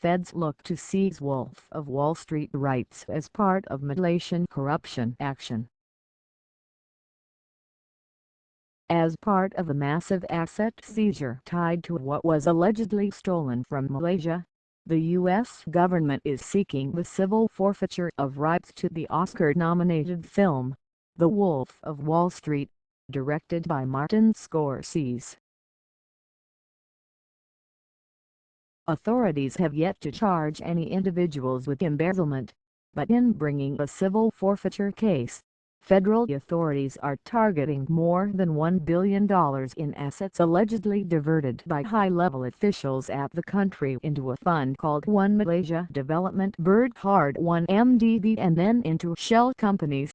feds look to seize Wolf of Wall Street rights as part of Malaysian corruption action. As part of a massive asset seizure tied to what was allegedly stolen from Malaysia, the U.S. government is seeking the civil forfeiture of rights to the Oscar-nominated film, The Wolf of Wall Street, directed by Martin Scorsese. Authorities have yet to charge any individuals with embezzlement, but in bringing a civil forfeiture case, federal authorities are targeting more than $1 billion in assets allegedly diverted by high-level officials at the country into a fund called One Malaysia Development Berdhard 1MDB and then into shell companies.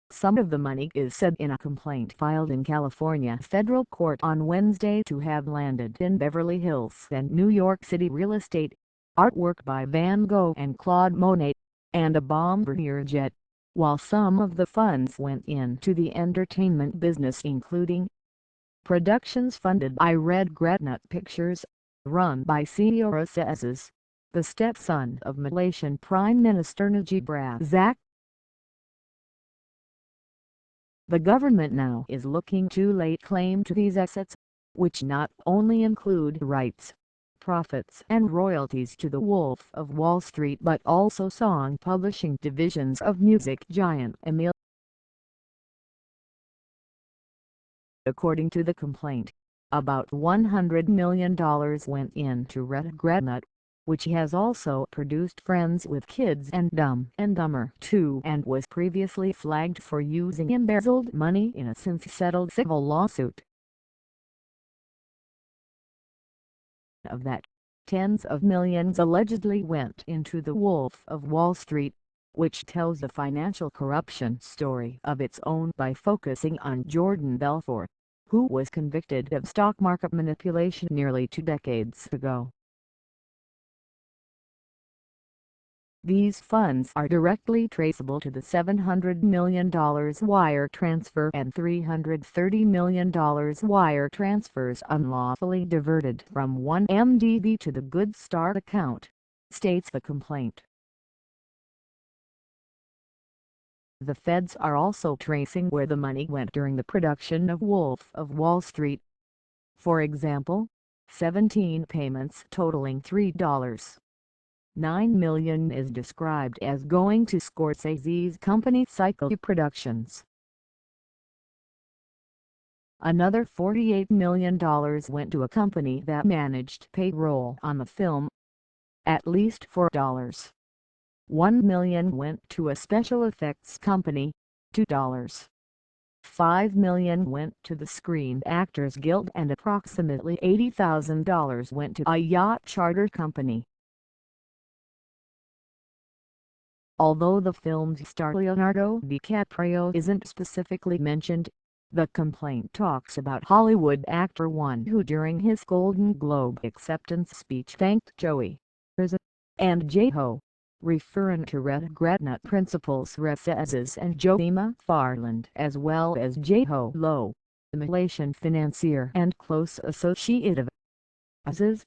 Some of the money is said in a complaint filed in California federal court on Wednesday to have landed in Beverly Hills and New York City real estate, artwork by Van Gogh and Claude Monet, and a Bombardier jet, while some of the funds went into the entertainment business including productions funded by Red Granite Pictures, run by CEO Riza Aziz, the stepson of Malaysian Prime Minister Najib Razak. The government now is looking to lay claim to these assets, which not only include rights, profits and royalties to the Wolf of Wall Street but also song publishing divisions of music giant EMI. According to the complaint, about $100 million went into Red Granite, which has also produced Friends with Kids and Dumb and Dumber 2 and was previously flagged for using embezzled money in a since-settled civil lawsuit. Of that, tens of millions allegedly went into the Wolf of Wall Street, which tells a financial corruption story of its own by focusing on Jordan Belfort, who was convicted of stock market manipulation nearly 2 decades ago. These funds are directly traceable to the $700 million wire transfer and $330 million wire transfers unlawfully diverted from one MDB to the Good Start account, states the complaint. The feds are also tracing where the money went during the production of Wolf of Wall Street. For example, 17 payments totaling $3.9 million is described as going to Scorsese's company Sikelia Productions. Another $48 million went to a company that managed payroll on the film. At least $4.1 million went to a special effects company, $2.5 million went to the Screen Actors Guild and approximately $80,000 went to a yacht charter company. Although the film's star Leonardo DiCaprio isn't specifically mentioned, the complaint talks about Hollywood actor one who during his Golden Globe acceptance speech thanked Jho Low and Jho, referring to Red Granite principals Riza Aziz and Joe Farland as well as Jho Low, the Malaysian financier and close associate of Aziz.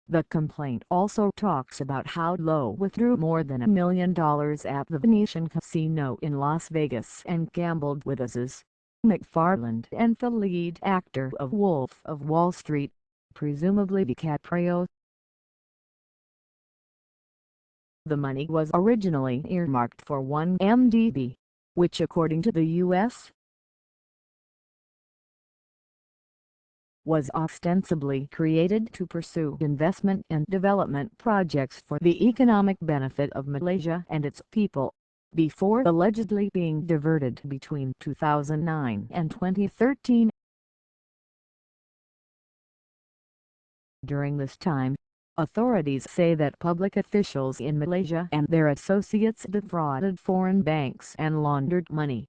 The complaint also talks about how Low withdrew more than $1 million at the Venetian Casino in Las Vegas and gambled with Aziz, McFarland and the lead actor of Wolf of Wall Street, presumably DiCaprio. The money was originally earmarked for one MDB, which according to the U.S. was ostensibly created to pursue investment and development projects for the economic benefit of Malaysia and its people, before allegedly being diverted between 2009 and 2013. During this time, authorities say that public officials in Malaysia and their associates defrauded foreign banks and laundered money.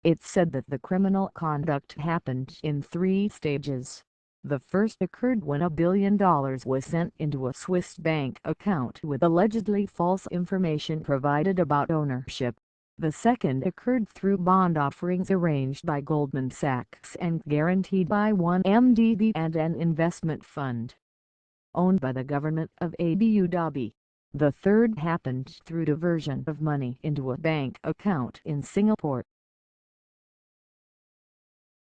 It's said that the criminal conduct happened in 3 stages. The first occurred when $1 billion was sent into a Swiss bank account with allegedly false information provided about ownership, The second occurred through bond offerings arranged by Goldman Sachs and guaranteed by 1MDB and an investment fund owned by the government of Abu Dhabi. The third happened through diversion of money into a bank account in Singapore.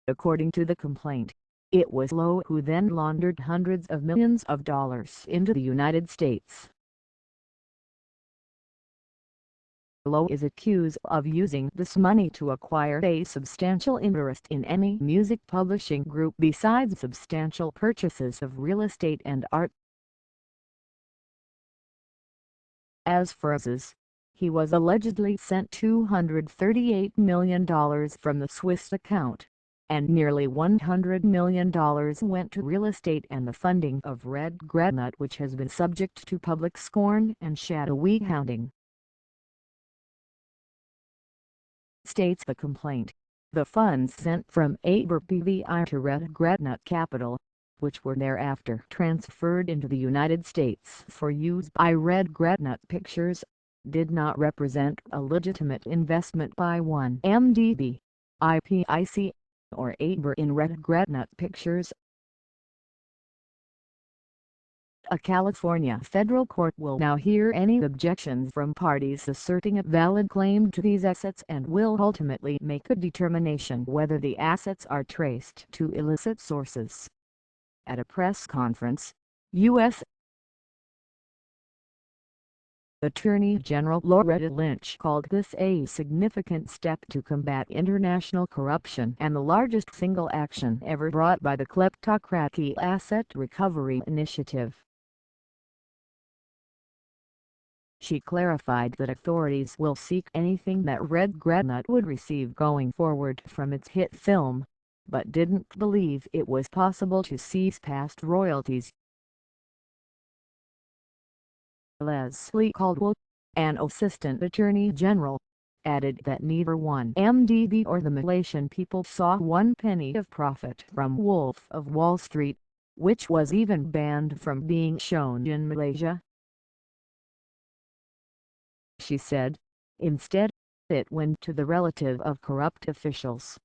According to the complaint, it was Low who then laundered hundreds of millions of dollars into the United States. Low is accused of using this money to acquire a substantial interest in EMI Music Publishing Group besides substantial purchases of real estate and art. As for Aziz, he was allegedly sent $238 million from the Swiss account, and nearly $100 million went to real estate and the funding of Red Granite, which has been subject to public scorn and shadowy hounding. States the complaint. The funds sent from Aabar-BVI to Red Granite Capital, which were thereafter transferred into the United States for use by Red Granite Pictures, did not represent a legitimate investment by 1MDB, IPIC, or Aabar in Red Granite Pictures. A California federal court will now hear any objections from parties asserting a valid claim to these assets and will ultimately make a determination whether the assets are traced to illicit sources. At a press conference, U.S. Attorney General Loretta Lynch called this a significant step to combat international corruption and the largest single action ever brought by the kleptocratic Asset Recovery Initiative. She clarified that authorities will seek anything that Red Granite would receive going forward from its hit film, but didn't believe it was possible to seize past royalties. Leslie Caldwell, an assistant attorney general, added that neither 1MDB or the Malaysian people saw one penny of profit from Wolf of Wall Street, which was even banned from being shown in Malaysia. She said, instead, it went to the relative of corrupt officials.